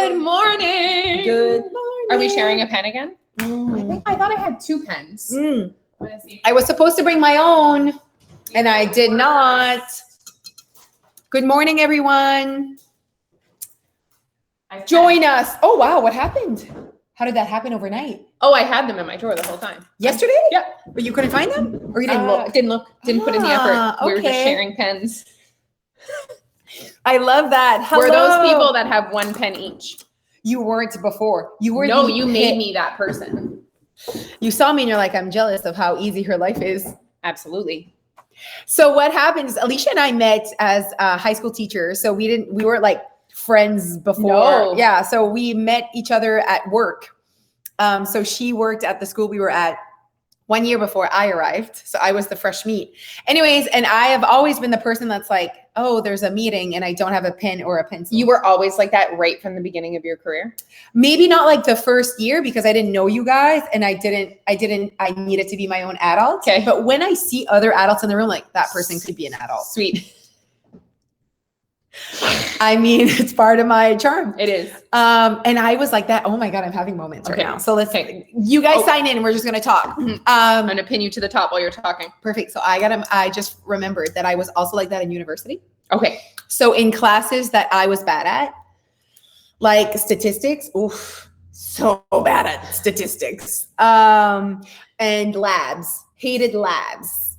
Good morning. Good morning. Are we sharing a pen again? I thought I had 2 pens. I was supposed to bring my own, and I did not. Good morning, everyone. Join us. Oh, wow. What happened? How did that happen overnight? Oh, I had them in my drawer the whole time. Yesterday? Yeah. But you couldn't find them? Or you didn't look? Didn't look. Didn't put in the effort. We were just Okay. sharing pens. I love that. Hello. We're those people that have 1 pen each. You weren't before. You were. No, you made me that person. You saw me and you're like, I'm jealous of how easy her life is. Absolutely. So what happens, Alicia and I met as high school teachers. So we weren't like friends before. No. Yeah. So we met each other at work. So she worked at the school we were at 1 year before I arrived. So I was the fresh meat. Anyways, and I have always been the person that's like, oh, there's a meeting and I don't have a pen or a pencil. You were always like that right from the beginning of your career? Maybe not like the first year because I didn't know you guys and I needed to be my own adult. Okay. But when I see other adults in the room, like that person could be an adult. Sweet. I mean, it's part of my charm. It is. And I was like that. Oh my God, I'm having moments right now. So you guys sign in and we're just going to talk. I'm going to pin you to the top while you're talking. Perfect. So I just remembered that I was also like that in university. Okay. So in classes that I was bad at, like statistics, so bad at statistics. And labs, hated labs,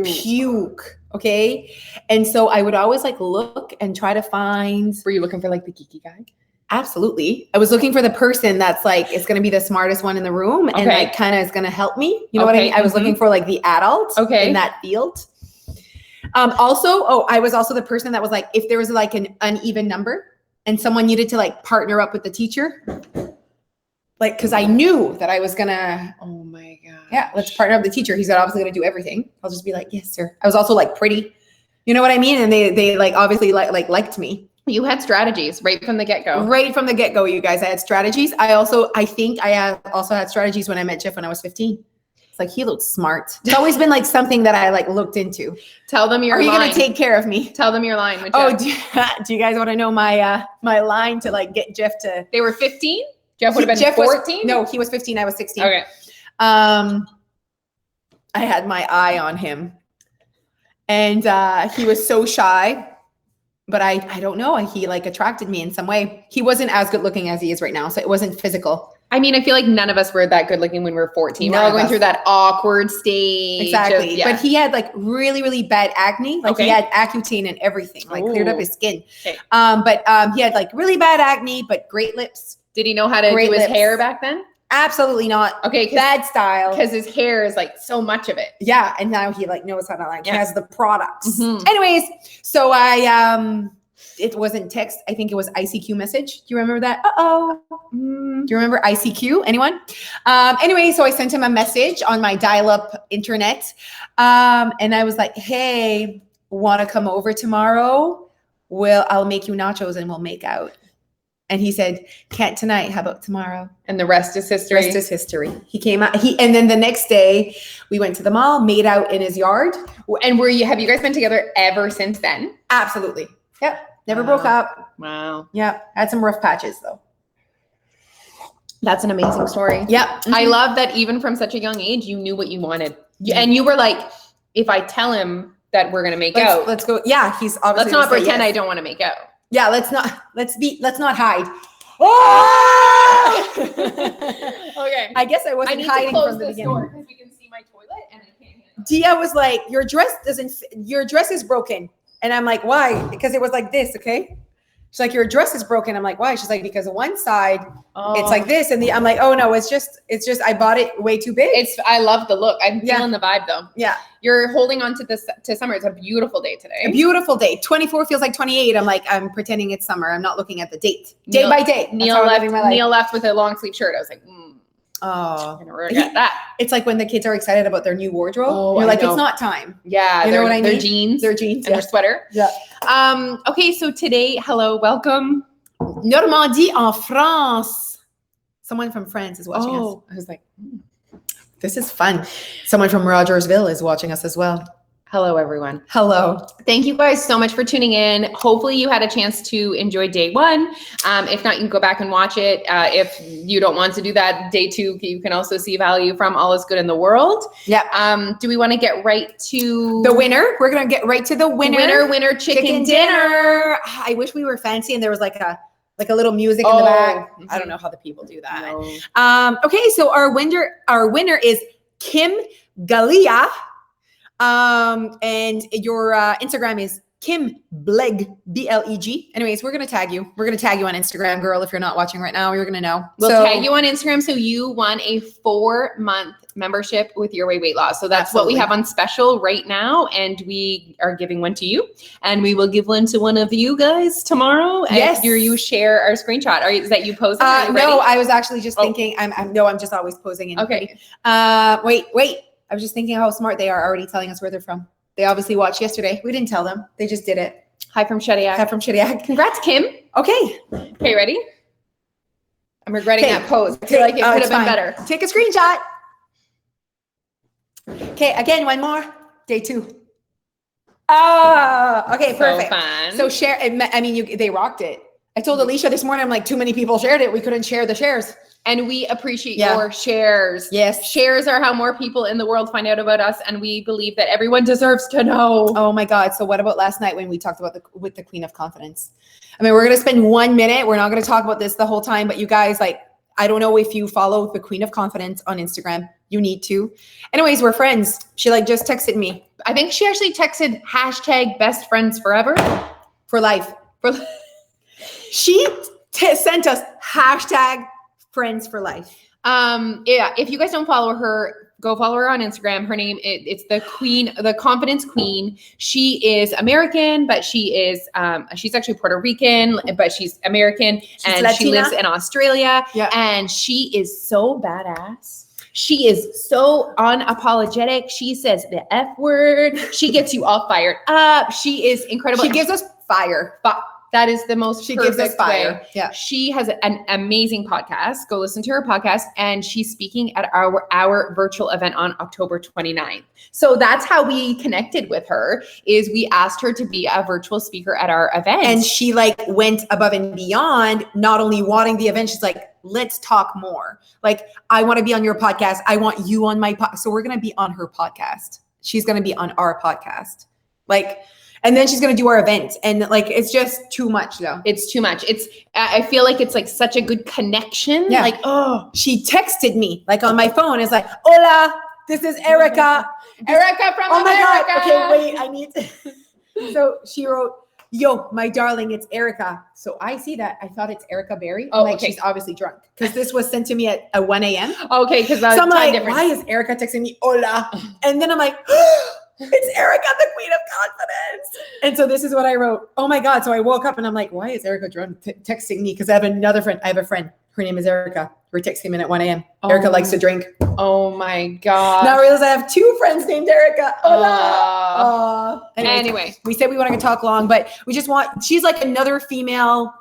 puke. Okay. And so I would always like look and try to find. Were you looking for like the geeky guy? Absolutely. I was looking for the person that's like, it's going to be the smartest one in the room and like kind of is going to help me. You know what I mean? I was looking for like the adult in that field. I was also the person that was like, if there was like an uneven number and someone needed to like partner up with the teacher, like, cause I knew that I was gonna, oh my God. Yeah, let's partner up with the teacher. He's obviously gonna do everything. I'll just be like, yes, sir. I was also like pretty, you know what I mean? And they like obviously liked me. You had strategies right from the get-go. Right from the get-go, you guys. I had strategies. I think I also had strategies when I met Jeff when I was 15. It's like, he looked smart. It's always been like something that I like looked into. Tell them your line. Are you gonna take care of me? Tell them your line. Oh, do you guys want to know my line to like get Jeff to? They were 15? Jeff would have been 14? No, he was 15. I was 16. Okay. I had my eye on him. And he was so shy. But I don't know. He like attracted me in some way. He wasn't as good looking as he is right now. So it wasn't physical. I mean, I feel like none of us were that good looking when we were 14. We're all going through that awkward stage. Exactly. But he had like really, really bad acne. Like he had Accutane and everything, like cleared up his skin. Okay. But he had like really bad acne, but great lips. Did he know how to do his hair back then? Absolutely not. Okay. Bad style. Because his hair is like so much of it. Yeah. And now he like knows how to like, he has the products. Anyways, so it wasn't text. I think it was ICQ message. Do you remember that? Do you remember ICQ? Anyone? Anyway, so I sent him a message on my dial-up internet. And I was like, hey, want to come over tomorrow? I'll make you nachos and we'll make out. And he said, can't tonight. How about tomorrow? And the rest is history. Rest is history. He came out. And then the next day we went to the mall, made out in his yard. And have you guys been together ever since then? Absolutely. Yep. Never broke up. Wow. Yeah. Had some rough patches though. That's an amazing story. Yep. I love that even from such a young age, you knew what you wanted. And you were like, if I tell him that we're going to make out. Let's go. Yeah. He's obviously. Let's not pretend I don't want to make out. Yeah. Let's not hide. Oh! Okay. I guess I wasn't hiding from the beginning. Because we can see my toilet and I can't handle it. Dia was like, your dress is broken. And I'm like, why? Because it was like this, okay? She's like, your dress is broken. I'm like, why? She's like, because one side, it's like this. And I'm like, oh no, it's just, I bought it way too big. I love the look. I'm feeling the vibe though. Yeah. You're holding on to summer. It's a beautiful day today. A beautiful day. 24 feels like 28. I'm pretending it's summer. I'm not looking at the date. Day by day. Neil left with a long sleeve shirt. I was like, oh, I'm gonna regret that. It's like when the kids are excited about their new wardrobe. Oh, you're like, it's not time. Yeah. You know what I mean? Their jeans. And their sweater. Yeah. Okay. So today, welcome. Normandie en France. Someone from France is watching us. I was like, this is fun. Someone from Rogersville is watching us as well. Hello, everyone. Hello. Thank you guys so much for tuning in. Hopefully you had a chance to enjoy day 1. If not, you can go back and watch it. If you don't want to do that, day 2, you can also see value from All Is Good in the World. Yep. Do we want to get right to the winner? We're going to get right to the winner. Winner chicken dinner. I wish we were fancy and there was like a little music in the back. I don't know how the people do that. No. Okay, so our winner is Kim Galia. And your Instagram is Kim Bleg, B-L-E-G. Anyways, we're going to tag you. We're going to tag you on Instagram, girl. If you're not watching right now, you're going to know. We'll tag you on Instagram. So you won a 4-month membership with Your Way Weight Loss. So that's what we have on special right now. And we are giving one to you. And we will give one to one of you guys tomorrow. Yes. After you share our screenshot. Is that you posting? No, I was actually just thinking, I'm just always posing in. Okay. Wait. I was just thinking how smart they are already telling us where they're from. They obviously watched yesterday. We didn't tell them. They just did it. Hi from Shediac. Hi from Shediac. Congrats, Kim. Okay. Okay, ready? I'm regretting that pose. I feel like it could have been better. Take a screenshot. Okay, again, one more. Day 2. Okay, perfect. Fun. So share. I mean, they rocked it. I told Alicia this morning, I'm like, too many people shared it. We couldn't share the shares. And we appreciate your shares. Yes. Shares are how more people in the world find out about us. And we believe that everyone deserves to know. Oh my God. So what about last night when we talked about with the Queen of Confidence? I mean, we're going to spend 1 minute. We're not going to talk about this the whole time, but you guys, I don't know if you follow the Queen of Confidence on Instagram. You need to. Anyways, we're friends. She just texted me. I think she actually texted #best friends forever. For life. She sent us #friends for life. Yeah, if you guys don't follow her, go follow her on Instagram. Her name, it's the Queen, the Confidence Queen. She is American, but she's actually Puerto Rican, but she's American. And Latina. She lives in Australia. Yeah. And she is so badass. She is so unapologetic. She says the F word. She gets you all fired up. She is incredible. She gives us fire. That is the most she gives us fire. Way. Yeah. She has an amazing podcast. Go listen to her podcast. And she's speaking at our virtual event on October 29th. So that's how we connected with her, is we asked her to be a virtual speaker at our event. And she went above and beyond, not only wanting the event, she's like, let's talk more. I want to be on your podcast. I want you on my podcast. So we're going to be on her podcast. She's going to be on our podcast. And then she's going to do our event. And it's just too much though. It's too much. I feel like it's such a good connection. Yeah. She texted me on my phone. It's like, hola, this is Erica. Erica from America. Oh my God. Okay, wait, I need to. So she wrote, yo, my darling, it's Erica. So I see that. I thought it's Erica Berry. Okay. She's obviously drunk because this was sent to me at 1 a.m. Okay, because that's so I'm why is Erica texting me hola? And then I'm like, it's Erica, the Queen of Confidence. And so this is what I wrote. Oh my God. So I woke up and I'm like, why is Erica drunk texting me? Because I have another friend. I have a friend. Her name is Erica. We're texting me at 1 a.m. Erica likes to drink. Oh my God. Now I realize I have 2 friends named Erica. Hola. Anyway, we said we want to talk long, but we just she's another female.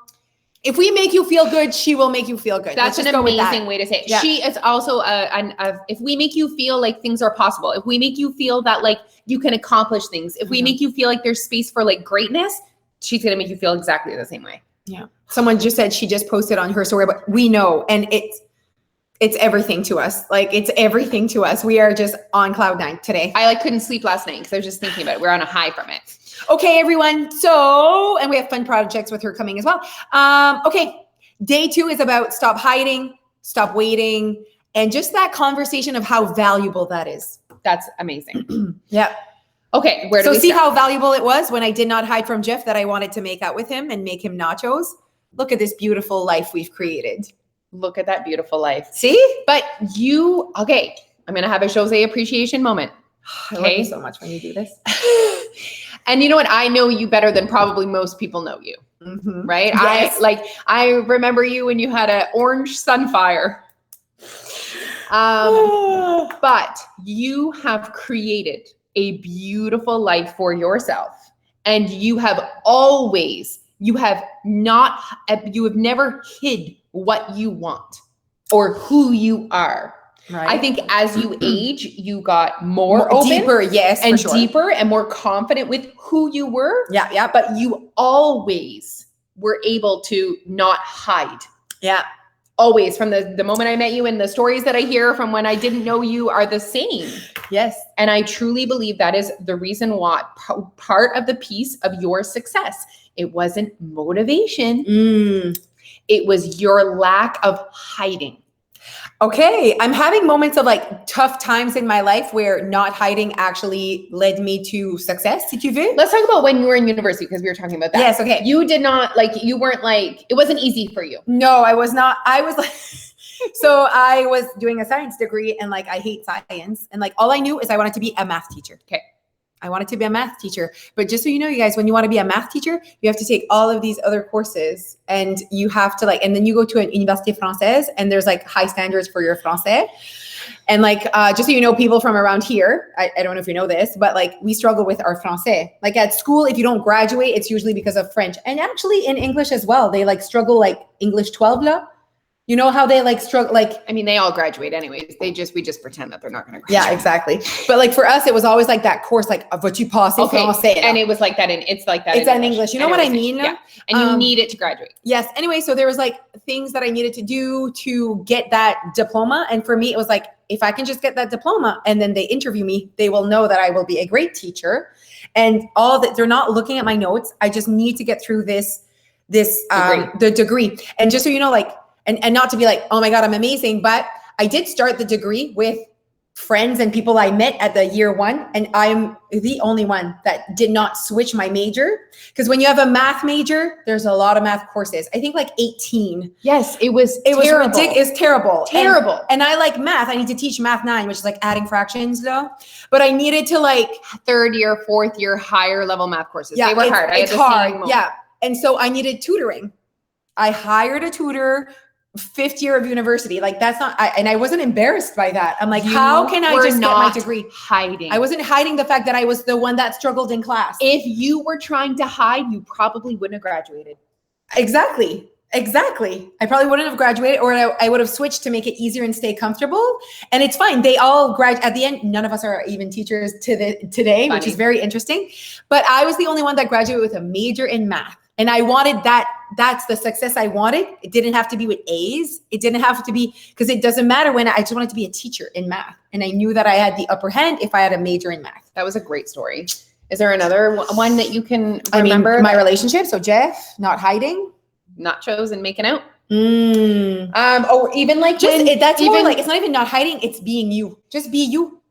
If we make you feel good, she will make you feel good. That's an amazing way to say it. Yeah. She is also if we make you feel like things are possible, if we make you feel that you can accomplish things, if we make you feel like there's space for greatness, she's going to make you feel exactly the same way. Yeah. Someone just said she just posted on her story, but we know, and it's everything to us. It's everything to us. We are just on cloud 9 today. I couldn't sleep last night because I was just thinking about it. We're on a high from it. Okay, everyone. And we have fun projects with her coming as well. Okay. Day 2 is about stop hiding, stop waiting, and just that conversation of how valuable that is. That's amazing. Yeah. Okay. Where do we see start? how valuable it was when I did not hide from Jeff that I wanted to make out with him and make him nachos? Look at this beautiful life we've created. Look at that beautiful life. See? But I'm going to have a Jose appreciation moment. I love you so much when you do this. And you know what? I know you better than probably most people know you, right? Yes. I remember you when you had an orange sunfire. But you have created a beautiful life for yourself. And you have never hid what you want or who you are. Right. I think as you age, you got more open, deeper, yes, and for sure. deeper and more confident with who you were. Yeah. But you always were able to not hide. Yeah. Always, from the moment I met you, and the stories that I hear from when I didn't know you are the same. Yes. And I truly believe that is the reason why part of the piece of your success. It wasn't motivation. It was your lack of hiding. Okay, I'm having moments of like tough times in my life where not hiding actually led me to success. Si tu veux? Let's talk about when you were in university, because we were talking about that. Yes, okay. You did not, like, you weren't like, it wasn't easy for you. No, I was not. I was like, so I was doing a science degree and like I hate science. And like all I knew is I wanted to be a math teacher. Okay. I wanted to be a math teacher. But just so you know, you guys, when you want to be a math teacher, you have to take all of these other courses and you have to like, and then you go to an Université Française and there's like high standards for your Français. And like, just so you know, people from around here, I don't know if you know this, but like we struggle with our Français. Like at school, if you don't graduate, it's usually because of French. And actually in English as well, they like struggle like English 12 là. You know how they like struggle, like, I mean, they all graduate anyways. We just pretend that they're not going to graduate. Yeah, exactly. But like for us, it was always like that course, like, vas-tu passer français? And it was like that. It's like that. It's in English. You know what I mean? Yeah. And you need it to graduate. Yes. Anyway, so there was like things that I needed to do to get that diploma. And for me, it was like, if I can just get that diploma and then they interview me, they will know that I will be a great teacher. And all that, they're not looking at my notes. I just need to get through the degree. And just so you know, like, and not to be like, oh my God, I'm amazing. But I did start the degree with friends and people I met at the year one. And I'm the only one that did not switch my major. Because when you have a math major, there's a lot of math courses. I think like 18. Yes, it was terrible. It's terrible. Terrible. And I like math. I need to teach math 9, which is like adding fractions though. But I needed to like third year, fourth year, higher level math courses. Yeah, they were hard. It's hard. Yeah. And so I needed tutoring. I hired a tutor 5th year of university. Like that's not, and I wasn't embarrassed by that. I'm like, how can I just get my degree? Hiding. I wasn't hiding the fact that I was the one that struggled in class. If you were trying to hide, you probably wouldn't have graduated. Exactly. I probably wouldn't have graduated, or I would have switched to make it easier and stay comfortable. And it's fine. They all graduate at the end. None of us are even teachers today, which is very interesting. But I was the only one that graduated with a major in math. And I wanted that. That's the success I wanted. It didn't have to be with A's. It didn't have to be, because it doesn't matter when I just wanted to be a teacher in math. And I knew that I had the upper hand if I had a major in math. That was a great story. Is there another one that you can remember? I mean, my relationship. So Jeff, not hiding. Nachos and making out. Or even like just that's even more like, it's not even not hiding. It's being you. Just be you.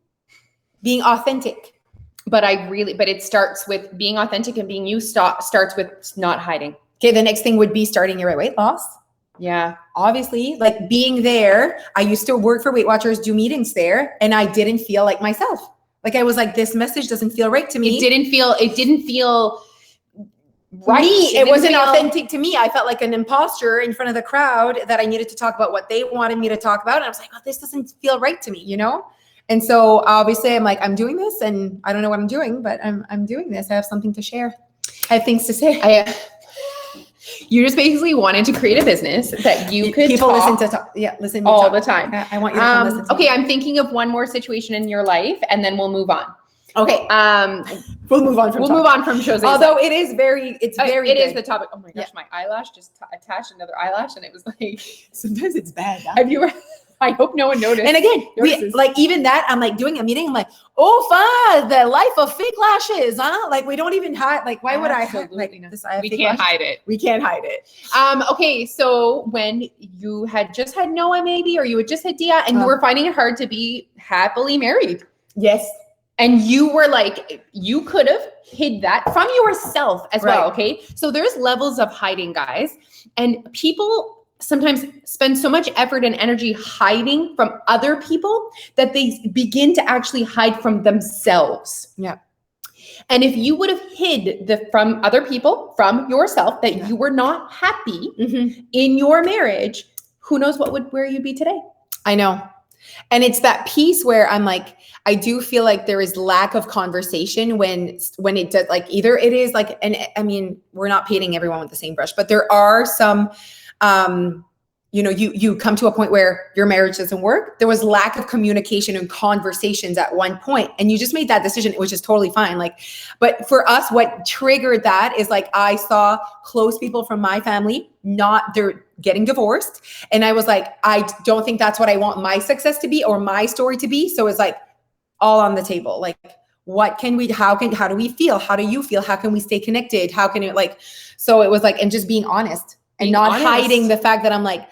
Being authentic. But it starts with being authentic, and being you starts with not hiding. Okay, the next thing would be starting your weight loss. Yeah. Obviously, like being there. I used to work for Weight Watchers, do meetings there, and I didn't feel like myself. Like I was like, this message doesn't feel right to me. It didn't feel right. It wasn't authentic to me. I felt like an imposter in front of the crowd that I needed to talk about what they wanted me to talk about. And I was like, oh, this doesn't feel right to me, you know? And so obviously I'm like, I'm doing this and I don't know what I'm doing, but I'm doing this. I have something to share. I have things to say. You just basically wanted to create a business that you could listen all the time. I want you to listen to me. I'm thinking of one more situation in your life and then we'll move on. Okay. We'll move on from shows. Although it is very is the topic. Oh my gosh, my eyelash just attached another eyelash and it was like, sometimes it's bad. Huh? Have you ever? I hope no one noticed. And again, even that, I'm like doing a meeting. I'm like, oh, the life of fake lashes, huh? Like we don't even hide. Like, why would I hide? Like this? We can't hide it. We can't hide it. Okay. So when you had just had Noah, maybe, or you had just had Dia, and you were finding it hard to be happily married. Yes. And you were like, you could have hid that from yourself as well. Okay. So there's levels of hiding, guys, and people sometimes spend so much effort and energy hiding from other people that they begin to actually hide from themselves. Yeah. And if you would have hid from other people, from yourself, that you were not happy in your marriage, who knows where you'd be today? I know. And it's that piece where I'm like, I do feel like there is lack of conversation when it does, like either it is like, and I mean, we're not painting everyone with the same brush, but there are some you come to a point where your marriage doesn't work. There was lack of communication and conversations at one point, and you just made that decision. It was just totally fine. Like, but for us, what triggered that is like, I saw close people from my family, they're getting divorced. And I was like, I don't think that's what I want my success to be or my story to be. So it's like all on the table. Like, how do we feel? How do you feel? How can we stay connected? How can it so it was like, and just being honest. And not hiding the fact that I'm like,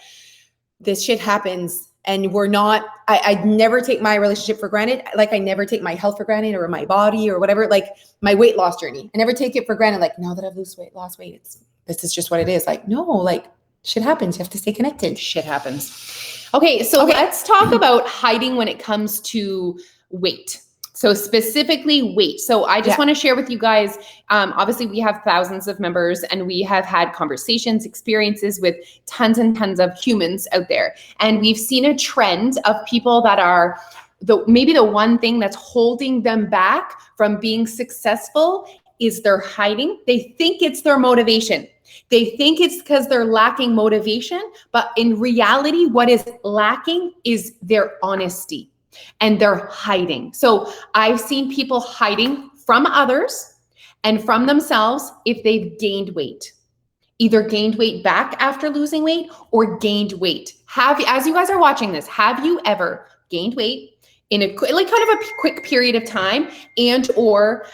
this shit happens and I never take my relationship for granted. Like I never take my health for granted or my body or whatever, like my weight loss journey. I never take it for granted. Like now that I've lost weight, this is just what it is. Like, no, like shit happens. You have to stay connected. Shit happens. Okay. So let's talk about hiding when it comes to weight. So specifically weight. So I just want to share with you guys, obviously we have thousands of members and we have had conversations, experiences with tons and tons of humans out there. And we've seen a trend of people that are maybe the one thing that's holding them back from being successful is they're hiding. They think it's their motivation. They think it's because they're lacking motivation, but in reality, what is lacking is their honesty. And they're hiding. So I've seen people hiding from others and from themselves if they've gained weight, either gained weight back after losing weight or gained weight. As you guys are watching this, have you ever gained weight in a kind of a quick period of time and/or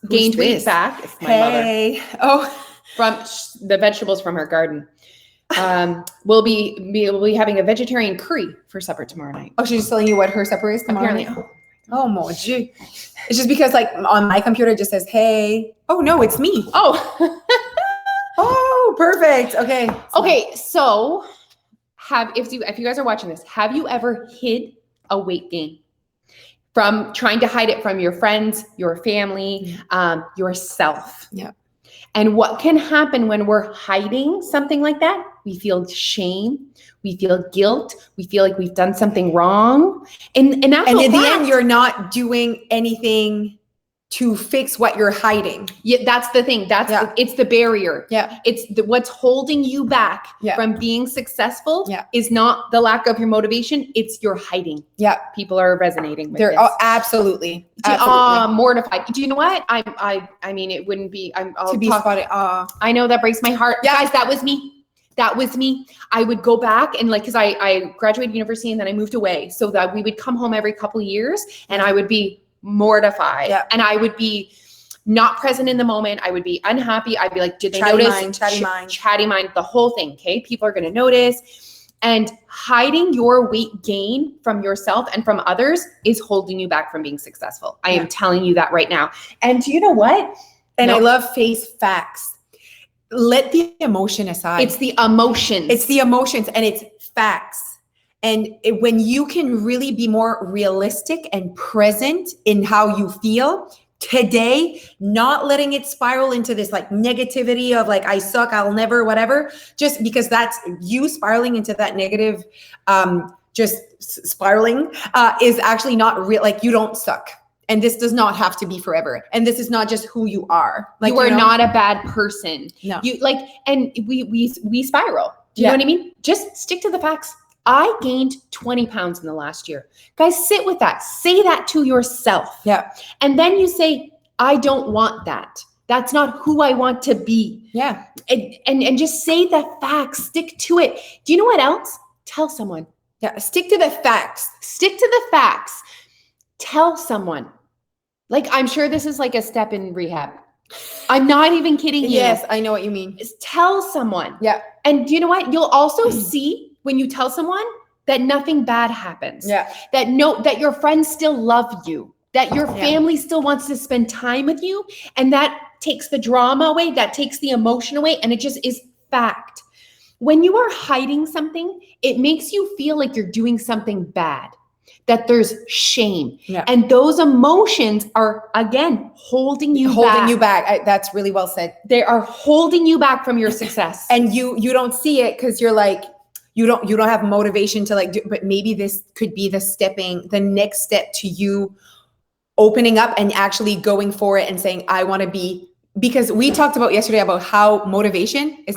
gained weight back? It's my mother. Oh, from the vegetables from her garden. We'll be having a vegetarian curry for supper tomorrow night. Oh, she's just telling you what her supper is tomorrow night? Oh, mon Dieu. It's just because like on my computer it just says, hey. Oh, no, it's me. Oh. Oh, perfect. Okay. Okay. So if you guys are watching this, have you ever hid a weight gain from trying to hide it from your friends, your family, yourself? Yeah. And what can happen when we're hiding something like that? We feel shame. We feel guilt. We feel like we've done something wrong. And in the end, you're not doing anything to fix what you're hiding. Yeah, that's the thing. It's the barrier. Yeah. It's what's holding you back from being successful is not the lack of your motivation. It's your hiding. Yeah. People are resonating with this. They're absolutely. Mortified. Do you know what? I mean, it wouldn't be, to be spotted. I know that breaks my heart. Yeah. Guys, that was me. I would go back and cause I graduated university and then I moved away so that we would come home every couple of years and I would be mortified and I would be not present in the moment. I would be unhappy. I'd be like, did they notice? Chatty mind, the whole thing. Okay. People are going to notice. And hiding your weight gain from yourself and from others is holding you back from being successful. I am telling you that right now. And you know what? And I love face facts. Let the emotion aside. It's the emotions. It's the emotions and it's facts. And when you can really be more realistic and present in how you feel today, not letting it spiral into this like negativity of like, I suck, I'll never, whatever, just because that's you spiraling into that negative, just spiraling is actually not real. Like you don't suck. And this does not have to be forever. And this is not just who you are. Like you are not a bad person. No. You and we spiral. Do you know what I mean? Just stick to the facts. I gained 20 pounds in the last year. Guys, sit with that. Say that to yourself. Yeah. And then you say, I don't want that. That's not who I want to be. Yeah. And just say the facts. Stick to it. Do you know what else? Tell someone. Yeah. Stick to the facts. Stick to the facts. Tell someone. Like, I'm sure this is like a step in rehab. I'm not even kidding you. Yes, I know what you mean. Is tell someone. Yeah. And do you know what? You'll also see when you tell someone that nothing bad happens. Yeah. That your friends still love you, that your family still wants to spend time with you. And that takes the drama away, that takes the emotion away. And it just is fact. When you are hiding something, it makes you feel like you're doing something bad, that there's shame. Yeah. And those emotions are, again, holding you back. That's really well said. They are holding you back from your success. And you don't see it because you're like, you don't have motivation to like do, but maybe this could be the next step to you opening up and actually going for it and saying, I want to be, because we talked about yesterday about how motivation is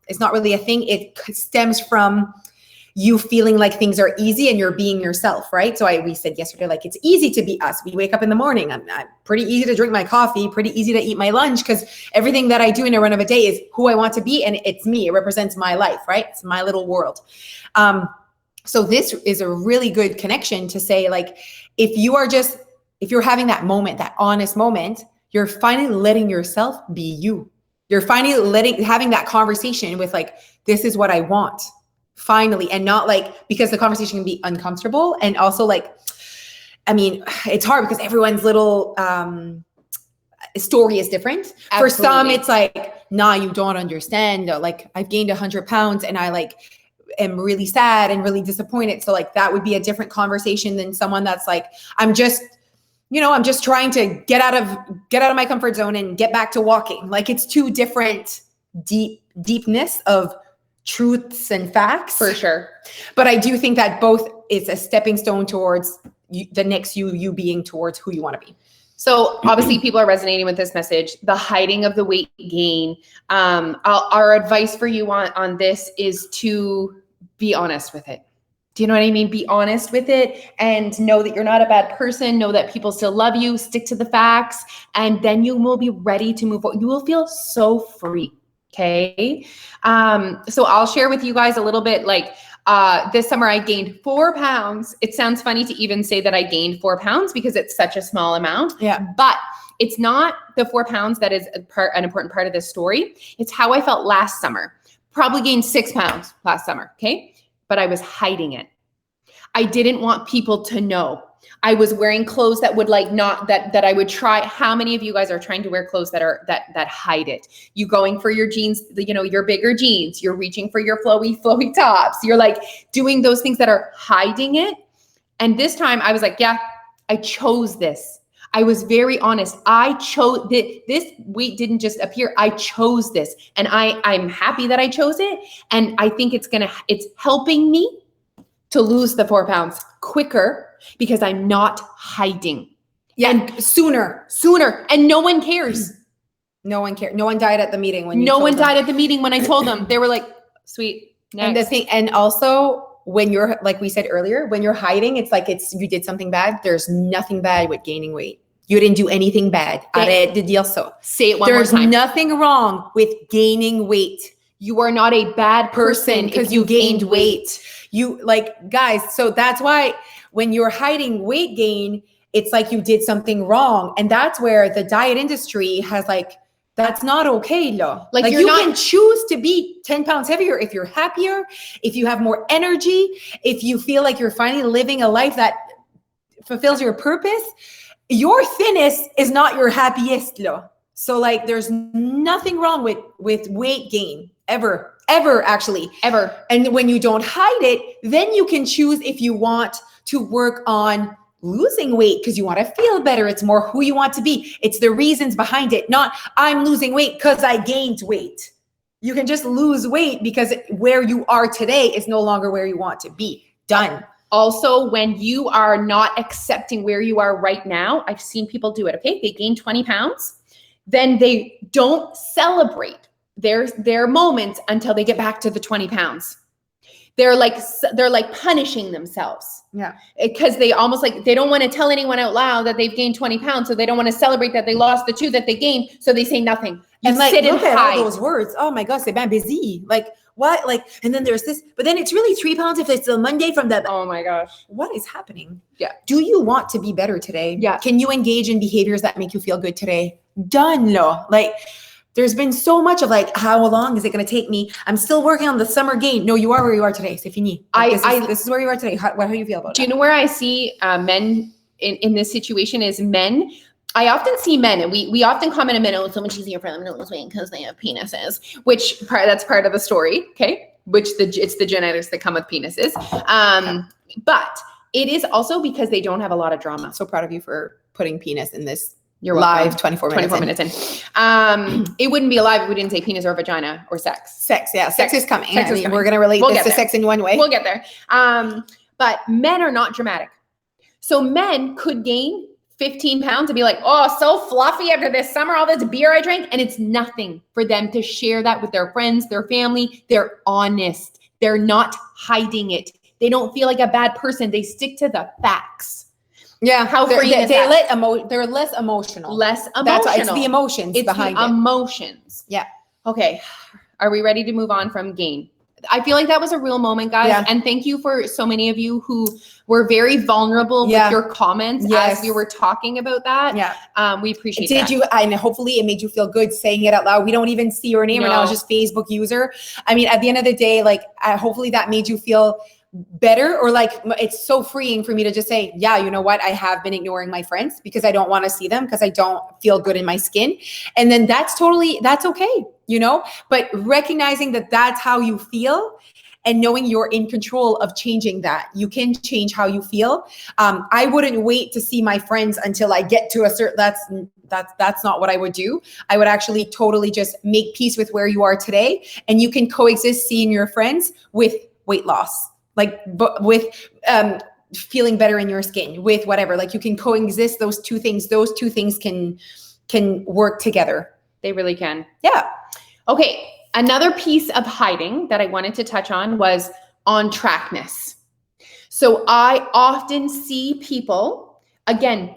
really a thing. It stems from you feeling like things are easy and you're being yourself, right? So we said yesterday, like, it's easy to be us. We wake up in the morning. I'm pretty easy to drink my coffee, pretty easy to eat my lunch, because everything that I do in a run of a day is who I want to be. And it's me. It represents my life, right? It's my little world. So this is a really good connection to say, like, if you're having that moment, that honest moment, you're finally letting yourself be you. You're finally having that conversation with, like, this is what I want. Finally, and not like, because the conversation can be uncomfortable. And also, like, I mean, it's hard because everyone's little story is different. Absolutely. For some, it's like, nah, you don't understand. Like, I've gained 100 pounds and I like am really sad and really disappointed. So like, that would be a different conversation than someone that's like, I'm just trying to get out of my comfort zone and get back to walking. Like, it's two different deepness of truths and facts, for sure. But I do think that both is a stepping stone towards the next you being towards who you want to be. So obviously people are resonating with this message, the hiding of the weight gain. Our advice for you on this is to be honest with it. Do you know what I mean? Be honest with it and know that you're not a bad person. Know that people still love you. Stick to the facts, and then you will be ready to move on. You will feel so free. Okay. So I'll share with you guys a little bit, like, this summer I gained 4 pounds. It sounds funny to even say that I gained 4 pounds because it's such a small amount. Yeah. But it's not the 4 pounds that is an important part of this story. It's how I felt last summer. Probably gained 6 pounds last summer. Okay. But I was hiding it. I didn't want people to know. I was wearing clothes that would that I would try. How many of you guys are trying to wear clothes that hide it? You going for your jeans, your bigger jeans, you're reaching for your flowy tops. You're like doing those things that are hiding it. And this time I was like, yeah, I chose this. I was very honest. I chose this weight didn't just appear. I chose this. And I'm happy that I chose it. And I think it's helping me to lose the 4 pounds quicker because I'm not hiding. Yeah, and sooner. And no one cares. No one cared. No one died at the meeting when died at the meeting when I told them. They were like, sweet. Next. And the thing, and also when you're, like we said earlier, when you're hiding, it's like you did something bad. There's nothing bad with gaining weight. You didn't do anything bad. Say it one more time. There's nothing wrong with gaining weight. You are not a bad person because you gained weight. You, like, guys, so that's why when you're hiding weight gain, it's like you did something wrong. And that's where the diet industry has, like, that's not okay, lo. Like you can choose to be 10 pounds heavier if you're happier, if you have more energy, if you feel like you're finally living a life that fulfills your purpose. Your thinnest is not your happiest, lo. So, like, there's nothing wrong with weight gain ever, actually. Ever. And when you don't hide it, then you can choose if you want to work on losing weight because you want to feel better. It's more who you want to be. It's the reasons behind it, not I'm losing weight because I gained weight. You can just lose weight because where you are today is no longer where you want to be. Done. Also, when you are not accepting where you are right now, I've seen people do it. Okay. They gain 20 pounds. Then they don't celebrate their moments until they get back to the 20 pounds. They're like punishing themselves. Yeah. Because they almost like, they don't want to tell anyone out loud that they've gained 20 pounds. So they don't want to celebrate that they lost the 2 that they gained. So they say nothing. You sit and hide. All those words. Oh my gosh, c'est bien busy. Like what? Like, and then there's this, but then it's really 3 pounds if it's a Monday from the. Oh my gosh. What is happening? Yeah. Do you want to be better today? Yeah. Can you engage in behaviors that make you feel good today? Done, lo. Like, there's been so much of like, how long is it going to take me? I'm still working on the summer gain. No, you are where you are today. C'est fini. Like, this is where you are today. How do you feel about it? Do you know where I see men in this situation is men? I often see men, and we often comment on men, oh, it's so much easier for them to lose weight because they have penises, that's part of the story. Okay. It's the genetics that come with penises. But it is also because they don't have a lot of drama. So proud of you for putting penis in this. You're live welcome. 24 minutes in. It wouldn't be alive if we didn't say penis or vagina or sex. Sex, yeah. Sex is coming. Sex is coming. We're going to relate this to sex in one way. We'll get there. But men are not dramatic. So men could gain 15 pounds and be like, oh, so fluffy after this summer, all this beer I drank. And it's nothing for them to share that with their friends, their family. They're honest. They're not hiding it. They don't feel like a bad person. They stick to the facts. Yeah. How freeing is that? They're less emotional. Less emotional. That's why it's the emotions behind it. Emotions. Yeah. Okay. Are we ready to move on from gain? I feel like that was a real moment, guys. Yeah. And thank you for so many of you who were very vulnerable with your comments as we were talking about that. Yeah. We appreciate that. And hopefully it made you feel good saying it out loud. We don't even see your name right now. It's just Facebook user. I mean, at the end of the day, like, hopefully that made you feel better, or like, it's so freeing for me to just say, yeah, you know what? I have been ignoring my friends because I don't want to see them because I don't feel good in my skin. And then that's okay, you know, but recognizing that that's how you feel and knowing you're in control of changing that. You can change how you feel. I wouldn't wait to see my friends until I get to a certain, that's not what I would do. I would actually totally just make peace with where you are today. And you can coexist seeing your friends with weight loss. Like, with feeling better in your skin, with whatever, like you can coexist those two things. Those two things can work together. They really can. Yeah. Okay. Another piece of hiding that I wanted to touch on was on trackness. So I often see people, again,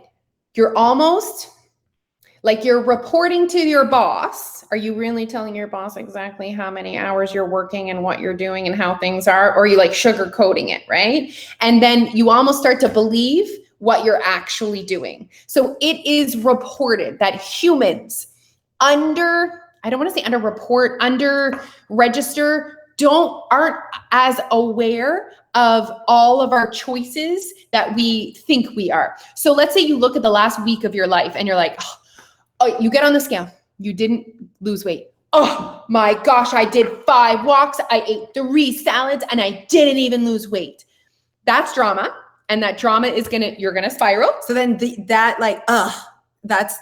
you're almost like you're reporting to your boss. Are you really telling your boss exactly how many hours you're working and what you're doing and how things are? Or are you like sugarcoating it, right? And then you almost start to believe what you're actually doing. So it is reported that humans under register, aren't as aware of all of our choices that we think we are. So let's say you look at the last week of your life and you're like, oh, you get on the scale. You didn't lose weight. Oh my gosh, I did 5 walks. I ate 3 salads and I didn't even lose weight. That's drama. And that drama is you're going to spiral. So then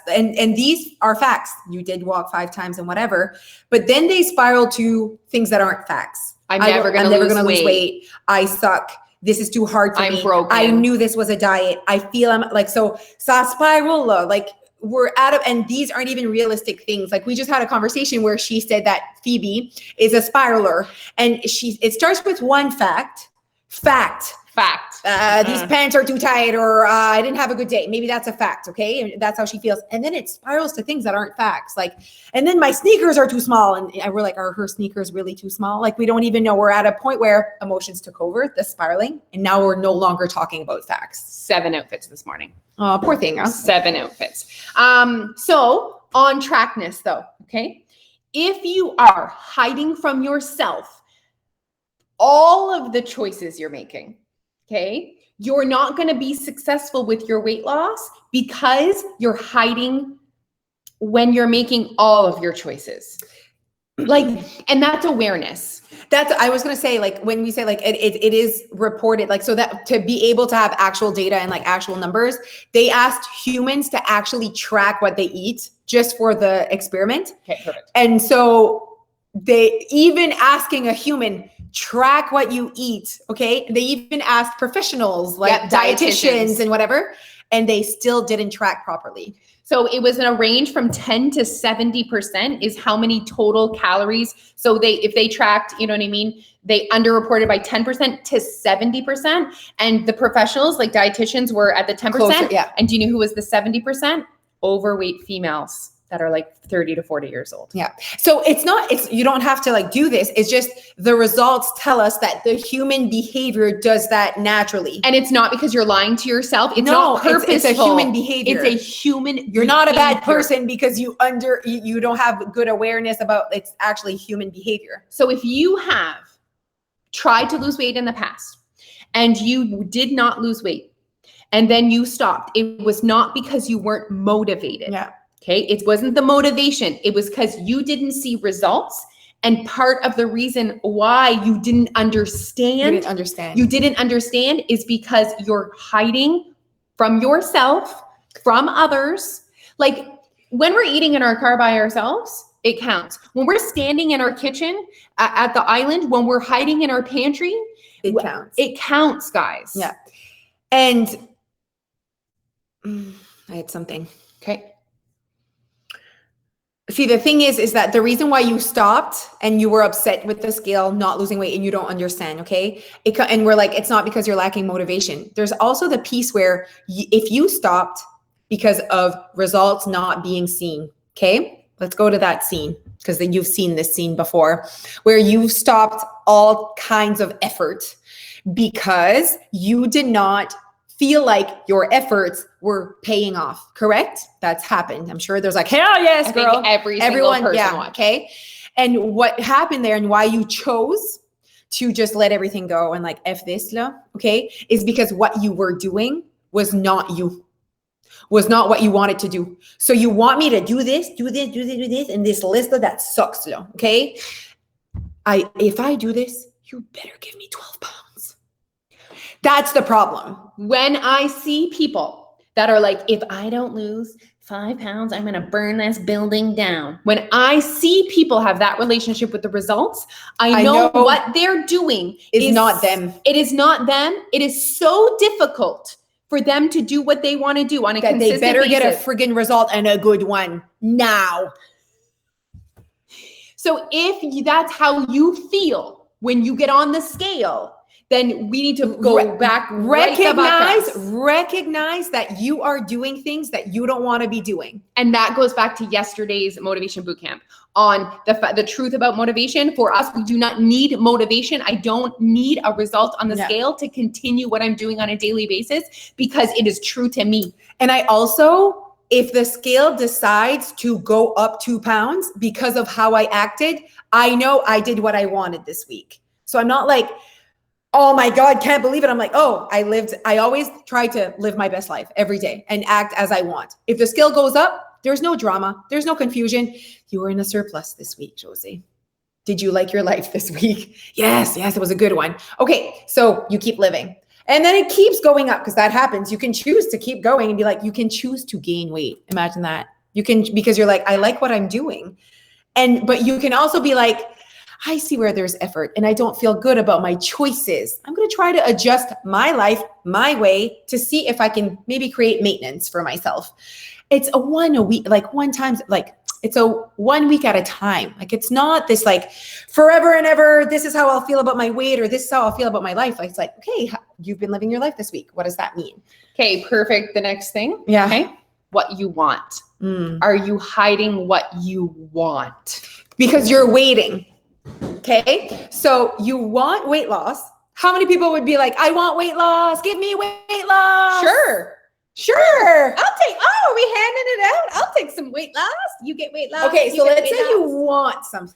and these are facts. You did walk 5 times and whatever, but then they spiral to things that aren't facts. I'm never going to lose weight. I suck. This is too hard for me. I'm broken. I knew this was a diet. I feel I'm like, so spiral, like, we're out of, and these aren't even realistic things. Like, we just had a conversation where she said that Phoebe is a spiraler, and it starts with one fact. These pants are too tight, or I didn't have a good day. Maybe that's a fact. Okay. And that's how she feels. And then it spirals to things that aren't facts. Like, and then my sneakers are too small. And we're like, are her sneakers really too small? Like, we don't even know. We're at a point where emotions took over the spiraling. And now we're no longer talking about facts. 7 outfits this morning. Oh, poor thing. Huh? 7 outfits. So on trackness though, okay. If you are hiding from yourself all of the choices you're making, okay, you're not going to be successful with your weight loss because you're hiding when you're making all of your choices. Like, and that's awareness. I was going to say, like, when we say like, it is reported, like, so that to be able to have actual data and like actual numbers, they asked humans to actually track what they eat just for the experiment. Okay, perfect. And so they even asking a human, track what you eat. Okay. They even asked professionals like dietitians and whatever, and they still didn't track properly. So it was in a range from 10 to 70% is how many total calories. So if they tracked, you know what I mean? They underreported by 10% to 70%. And the professionals like dietitians were at the 10%. Closer, yeah. And do you know who was the 70%? Overweight females that are like 30 to 40 years old. Yeah. So you don't have to like do this. It's just the results tell us that the human behavior does that naturally. And it's not because you're lying to yourself. It's not purposeful. It's a human behavior. It's a human You're not a bad person because you don't have good awareness about it's actually human behavior. So if you have tried to lose weight in the past and you did not lose weight and then you stopped, it was not because you weren't motivated. Yeah. Okay. It wasn't the motivation. It was because you didn't see results. And part of the reason why you didn't understand is because you're hiding from yourself, from others. Like when we're eating in our car by ourselves, it counts. When we're standing in our kitchen at the island, when we're hiding in our pantry, it counts. It counts, guys. Yeah. And I had something. Okay. See, the thing is that the reason why you stopped and you were upset with the scale not losing weight and you don't understand, okay? And we're like, it's not because you're lacking motivation. There's also the piece where if you stopped because of results not being seen, okay? Let's go to that scene because then you've seen this scene before where you've stopped all kinds of effort because you did not feel like your efforts were paying off, correct? That's happened. I'm sure there's like, hell yes, girl. I think everyone, person yeah, watched. Okay. And what happened there and why you chose to just let everything go and like F this, okay, is because what you were doing was not you, was not what you wanted to do. So you want me to do this, and this list that sucks, okay? If I do this, you better give me 12 pounds. That's the problem. When I see people that are like, if I don't lose 5 pounds, I'm going to burn this building down. When I see people have that relationship with the results, I know what they're doing is not them. It is not them. It is so difficult for them to do what they want to do on a consistent basis. They better get a friggin' result and a good one now. So if that's how you feel when you get on the scale, then we need to go back. Recognize that you are doing things that you don't want to be doing. And that goes back to yesterday's motivation bootcamp on the truth about motivation. For us, we do not need motivation. I don't need a result on the scale to continue what I'm doing on a daily basis because it is true to me. And I also, if the scale decides to go up 2 pounds because of how I acted, I know I did what I wanted this week. So I'm not like, oh my God, can't believe it. I'm like, oh, I always try to live my best life every day and act as I want. If the scale goes up, there's no drama. There's no confusion. You were in a surplus this week, Josie. Did you like your life this week? Yes, it was a good one. Okay, so you keep living. And then it keeps going up because that happens. You can choose to keep going and be like, you can choose to gain weight. Imagine that. You can, because you're like, I like what I'm doing. But you can also be like, I see where there's effort and I don't feel good about my choices. I'm going to try to adjust my life my way to see if I can maybe create maintenance for myself. It's a 1 week, like one time, like it's a 1 week at a time. Like it's not this like forever and ever, this is how I'll feel about my weight or this is how I'll feel about my life. Like, it's like, okay, you've been living your life this week. What does that mean? Okay, perfect. The next thing. Yeah. Okay. What you want. Are you hiding what you want? Because you're waiting. Okay, so you want weight loss. How many people would be like, I want weight loss. Give me weight loss. Sure. Are we handing it out? I'll take some weight loss. You get weight loss. Okay, so let's say you want something.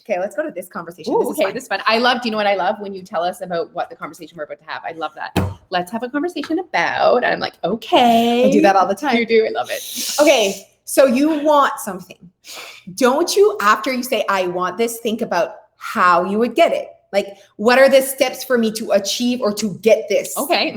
Okay, let's go to this conversation. Ooh, this is fun. Do you know what I love? When you tell us about what the conversation we're about to have. I love that. Let's have a conversation about. And I'm like, okay. I do that all the time. You do. I love it. Okay, so you want something. Don't you, after you say, I want this, think about how you would get it. Like, what are the steps for me to achieve or to get this? Okay.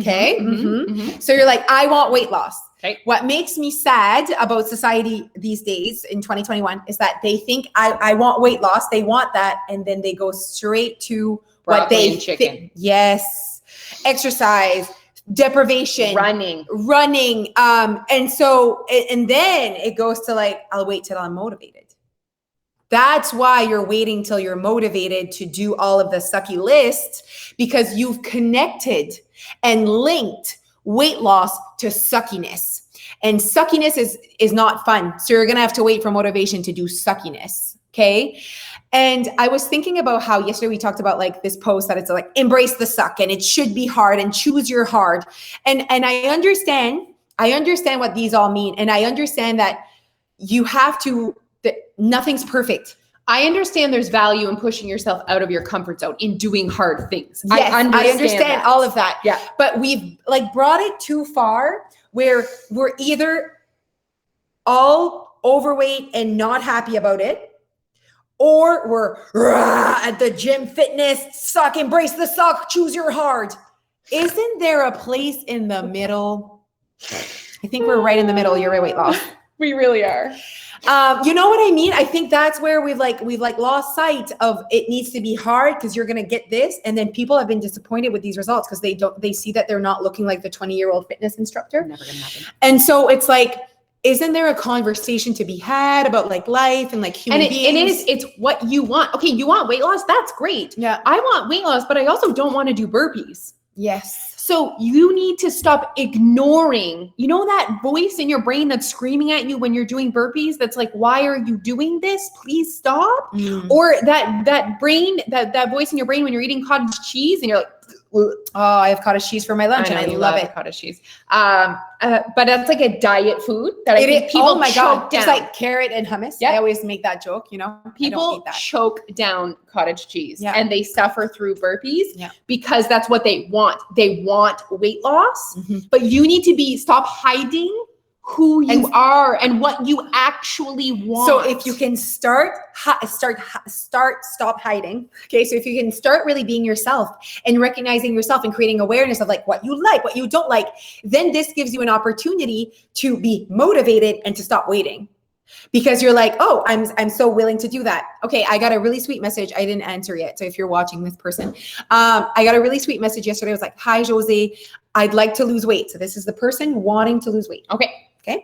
So you're like, I want weight loss. Okay. What makes me sad about society these days in 2021 is that they think I want weight loss. They want that. And then they go straight to what they chicken. Yes. Exercise, deprivation, running. And then it goes to like, I'll wait till I'm motivated. That's why you're waiting till you're motivated to do all of the sucky lists, because you've connected and linked weight loss to suckiness. And suckiness is not fun. So you're going to have to wait for motivation to do suckiness. Okay. And I was thinking about how yesterday we talked about like this post that it's like, embrace the suck and it should be hard and choose your hard. And I understand what these all mean. And I understand that you have to, that nothing's perfect. I understand there's value in pushing yourself out of your comfort zone, in doing hard things. Yes, I understand all of that. Yeah. But we've like brought it too far where we're either all overweight and not happy about it, or we're at the gym, fitness, suck, embrace the suck, choose your hard. Isn't there a place in the middle? I think we're right in the middle. You're right, weight loss. We really are. You know what I mean? I think that's where we've lost sight of it needs to be hard because you're going to get this. And then people have been disappointed with these results because they see that they're not looking like the 20-year-old fitness instructor. Never going to happen. And so it's like, isn't there a conversation to be had about like life and like human beings? It's what you want. Okay. You want weight loss? That's great. Yeah. I want weight loss, but I also don't want to do burpees. Yes. So you need to stop ignoring, that voice in your brain that's screaming at you when you're doing burpees. That's like, why are you doing this? Please stop. Or that brain, that voice in your brain when you're eating cottage cheese and you're like, oh, I have cottage cheese for my lunch and I love it. Cottage cheese. But that's like a diet food that I think people choke down. Just like carrot and hummus. Yep. I always make that joke, People choke down cottage cheese and they suffer through burpees because that's what they want. They want weight loss, but you need to stop hiding who you are and what you actually want. So if you can stop hiding. Okay. So if you can start really being yourself and recognizing yourself and creating awareness of like what you like, what you don't like, then this gives you an opportunity to be motivated and to stop waiting. Because you're like, oh, I'm so willing to do that. Okay, I got a really sweet message. I didn't answer yet. So if you're watching this person, I got a really sweet message yesterday. It was like, hi, Josie, I'd like to lose weight. So this is the person wanting to lose weight. Okay,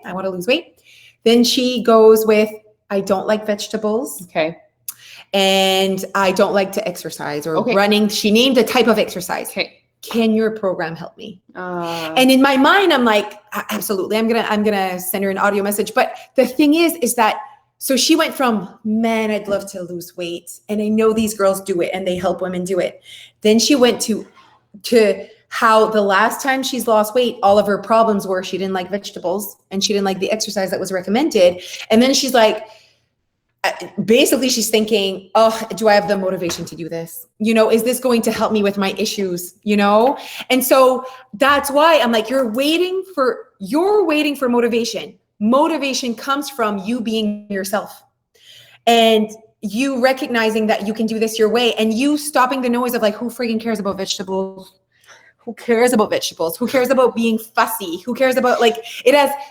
I want to lose weight. Then she goes with, I don't like vegetables. Okay. And I don't like to exercise or running. She named a type of exercise. Okay. Can your program help me? And in my mind, I'm like, absolutely. I'm gonna send her an audio message. But the thing is that, so she went from, man, I'd love to lose weight. And I know these girls do it and they help women do it. Then she went to how the last time she's lost weight, all of her problems were she didn't like vegetables and she didn't like the exercise that was recommended. And then she's like, basically she's thinking, oh, do I have the motivation to do this? Is this going to help me with my issues? And so that's why I'm like, you're waiting for motivation. Motivation comes from you being yourself and you recognizing that you can do this your way and you stopping the noise of like, who freaking cares about vegetables? Who cares about vegetables? Who cares about being fussy? Who cares about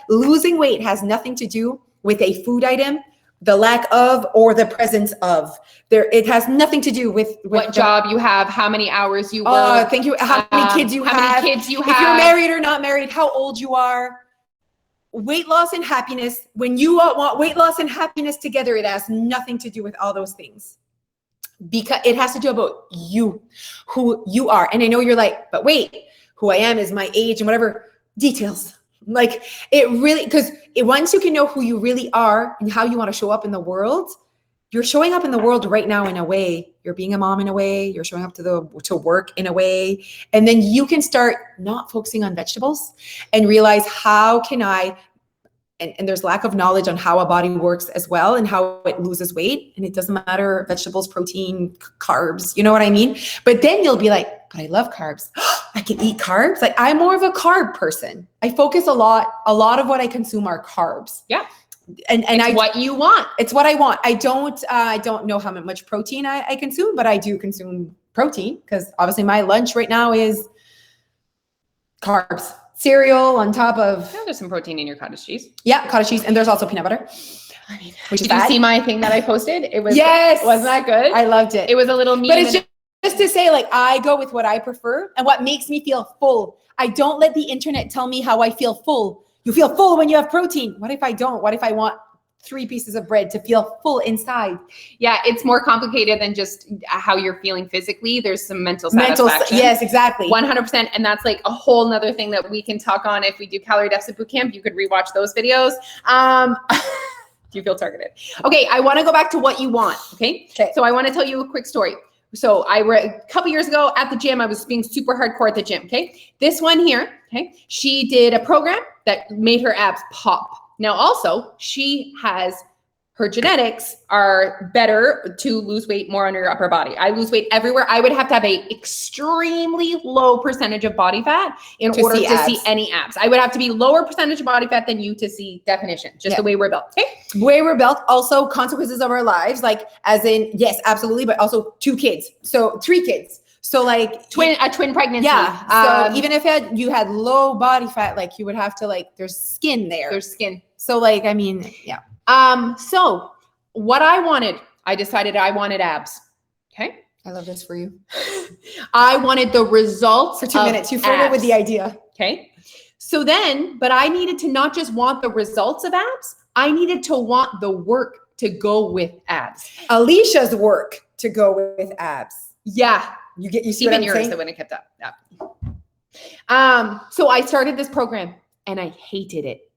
losing weight has nothing to do with a food item, the lack of, or the presence of. It has nothing to do with what job you have, how many hours you work. Thank you. How many kids you have. If you're married or not married, how old you are. Weight loss and happiness. When you want weight loss and happiness together, it has nothing to do with all those things. Because it has to do about you, who you are. And I know you're like, but wait, who I am is my age and whatever details. Like it really, because once you can know who you really are and how you want to show up in the world, you're showing up in the world right now in a way. You're being a mom in a way. You're showing up to work in a way. And then you can start not focusing on vegetables and realize how can I, and there's lack of knowledge on how a body works as well and how it loses weight. And it doesn't matter, vegetables, protein, carbs, you know what I mean? But then you'll be like, but I love carbs. I can eat carbs. Like I'm more of a carb person. I focus a lot of what I consume are carbs. Yeah. And it's what you want. It's what I want. I don't know how much protein I consume, but I do consume protein because obviously my lunch right now is carbs. Cereal on top of. Yeah, there's some protein in your cottage cheese. Yeah, cottage cheese, and there's also peanut butter. I mean, did you see my thing that I posted? It was yes, wasn't that good? I loved it. It was a little meme. But it's just to say, like, I go with what I prefer and what makes me feel full. I don't let the internet tell me how I feel full. You feel full when you have protein. What if I don't? What if I want 3 pieces of bread to feel full inside? Yeah, it's more complicated than just how you're feeling physically. There's some mental satisfaction. Yes, exactly. 100%. And that's like a whole nother thing that we can talk on if we do calorie deficit bootcamp. You could rewatch those videos. Do you feel targeted? Okay, I want to go back to what you want. Okay. So I want to tell you a quick story. So a couple years ago at the gym, I was being super hardcore at the gym. Okay. This one here. Okay. She did a program that made her abs pop. Now, also, her genetics are better to lose weight more on your upper body. I lose weight everywhere. I would have to have a extremely low percentage of body fat in order to see any abs. I would have to be lower percentage of body fat than you to see definition, just the way we're built. Okay. Way we're built. Also consequences of our lives, like as in, yes, absolutely. But also 2 kids. So 3 kids. So like a twin pregnancy. Yeah. So even if you had low body fat, like you would have to there's skin there. There's skin. So like, I mean, yeah. So what I decided I wanted abs. Okay. I love this for you. I wanted the results For 2 minutes. You flirted with the idea. Okay. So then, but I needed to not just want the results of abs. I needed to want the work to go with abs. Alicia's work to go with abs. Yeah. You see Even what I'm yours saying? that wouldn't have kept up. So I started this program and I hated it.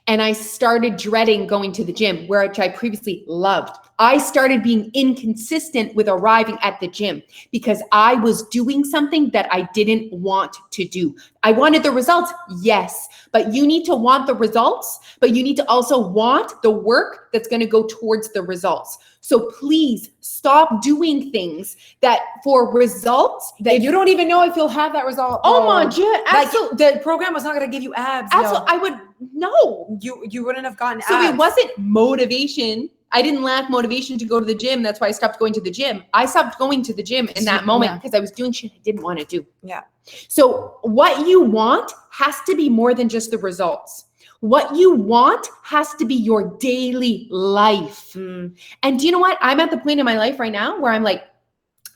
And I started dreading going to the gym, which I previously loved. I started being inconsistent with arriving at the gym because I was doing something that I didn't want to do. I wanted the results, yes, but you need to want the results, but you need to also want the work that's going to go towards the results. So please stop doing things that for results that you don't even know if you'll have that result. Oh my God, absolutely. Like the program was not going to give you abs. Absolutely, I would no. You wouldn't have gotten abs. So it wasn't motivation. I didn't lack motivation to go to the gym. That's why I stopped going to the gym. I stopped going to the gym in that moment because I was doing shit I didn't want to do. Yeah. So what you want has to be more than just the results. What you want has to be your daily life. And do you know what? I'm at the point in my life right now where I'm like,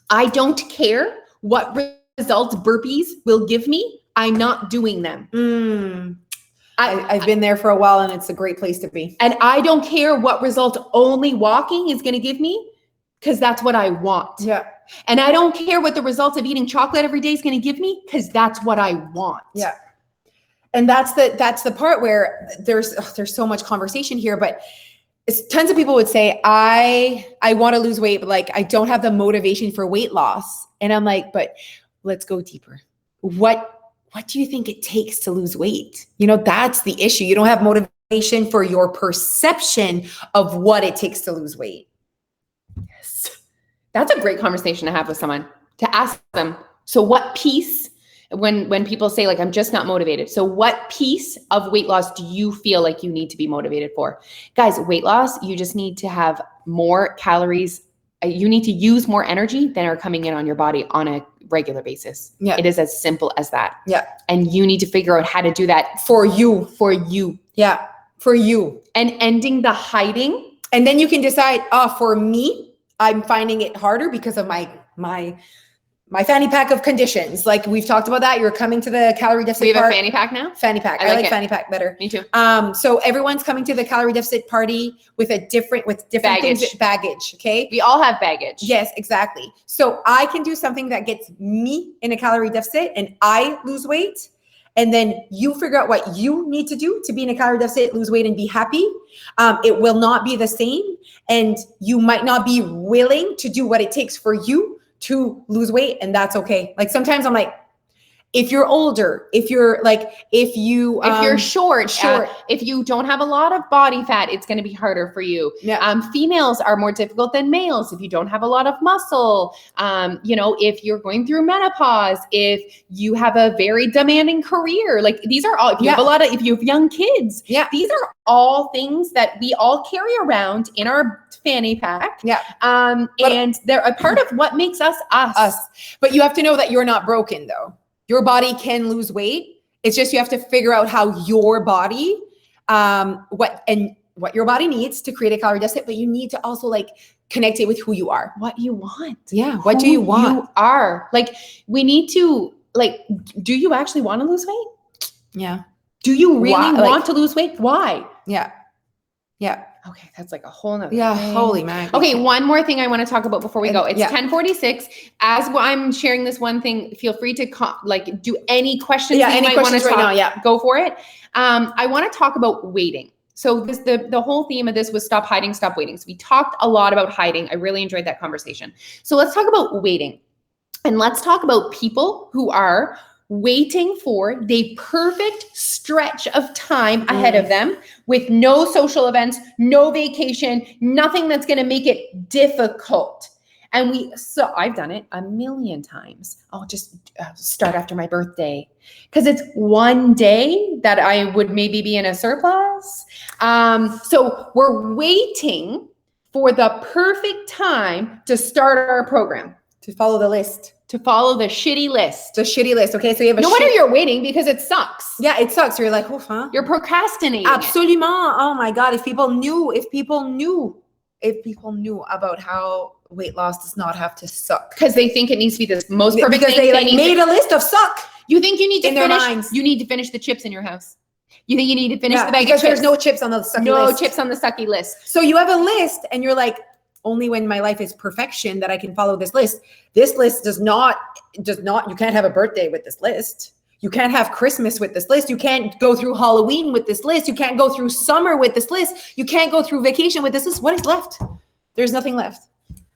I don't care what results burpees will give me. I'm not doing them. I've been there for a while and it's a great place to be. And I don't care what results only walking is going to give me because that's what I want. Yeah. And I don't care what the results of eating chocolate every day is going to give me because that's what I want. Yeah. And that's the part where there's so much conversation here, but tons of people would say, I want to lose weight, but like, I don't have the motivation for weight loss. And I'm like, but let's go deeper. What do you think it takes to lose weight? You know, that's the issue. You don't have motivation for your perception of what it takes to lose weight. Yes. That's a great conversation to have with someone, to ask them. So what piece, when people say like, I'm just not motivated. So what piece of weight loss do you feel like you need to be motivated for? Guys, weight loss, you just need to have more calories. You need to use more energy than are coming in on your body on a regular basis. Yeah. It is as simple as that. Yeah. And you need to figure out how to do that for you. Yeah. For you. And ending the hiding. And then you can decide, for me, I'm finding it harder because of my fanny pack of conditions. Like we've talked about that. You're coming to the calorie deficit. We have a fanny pack now? Fanny pack. I like fanny pack better. Me too. So everyone's coming to the calorie deficit party with different baggage. Okay. We all have baggage. Yes, exactly. So I can do something that gets me in a calorie deficit and I lose weight. And then you figure out what you need to do to be in a calorie deficit, lose weight, and be happy. It will not be the same. And you might not be willing to do what it takes for you to lose weight, and that's okay. Like sometimes I'm like, if you're older, if you're short, if you don't have a lot of body fat, it's going to be harder for you. Yeah. Females are more difficult than males if you don't have a lot of muscle. If you're going through menopause, if you have a very demanding career, like these are all, if you have young kids, these are all things that we all carry around in our fanny pack. Yeah. And they're a part of what makes us. But you have to know that you're not broken though. Your body can lose weight. It's just you have to figure out how your body, what your body needs to create a calorie deficit, but you need to also like connect it with who you are. What you want. Yeah. What do you want? You are. Like we need to do you actually want to lose weight? Yeah. Do you really want to lose weight? Why? Yeah. Yeah. Okay, that's like a whole nother thing. Holy man. Okay, one more thing I want to talk about before we go. It's 10:46. As I'm sharing this one thing, feel free to do any questions that you might want to talk. Right now, go for it. I want to talk about waiting. So the whole theme of this was stop hiding, stop waiting. So we talked a lot about hiding. I really enjoyed that conversation. So let's talk about waiting. And let's talk about people who are waiting for the perfect stretch of time ahead of them with no social events, no vacation, nothing that's going to make it difficult. And I've done it a million times. I'll just start after my birthday because it's one day that I would maybe be in a surplus. So we're waiting for the perfect time to start our program. To follow the list. To follow the shitty list. The shitty list. Okay, so you have a no wonder you're waiting because it sucks. Yeah, it sucks. You're like, oof, huh? You're procrastinating. Absolument. Oh my God. If people knew about how weight loss does not have to suck. Because they think it needs to be this most perfect because thing. They like made a list of suck. You think you need to in finish, their minds. You need to finish the chips in your house. You think you need to finish the bag of chips. Because there's no chips on the sucky list. No chips on the sucky list. So you have a list and you're like, only when my life is perfection that I can follow this list. This list does not, you can't have a birthday with this list. You can't have Christmas with this list. You can't go through Halloween with this list. You can't go through summer with this list. You can't go through vacation with this list. What is left? There's nothing left.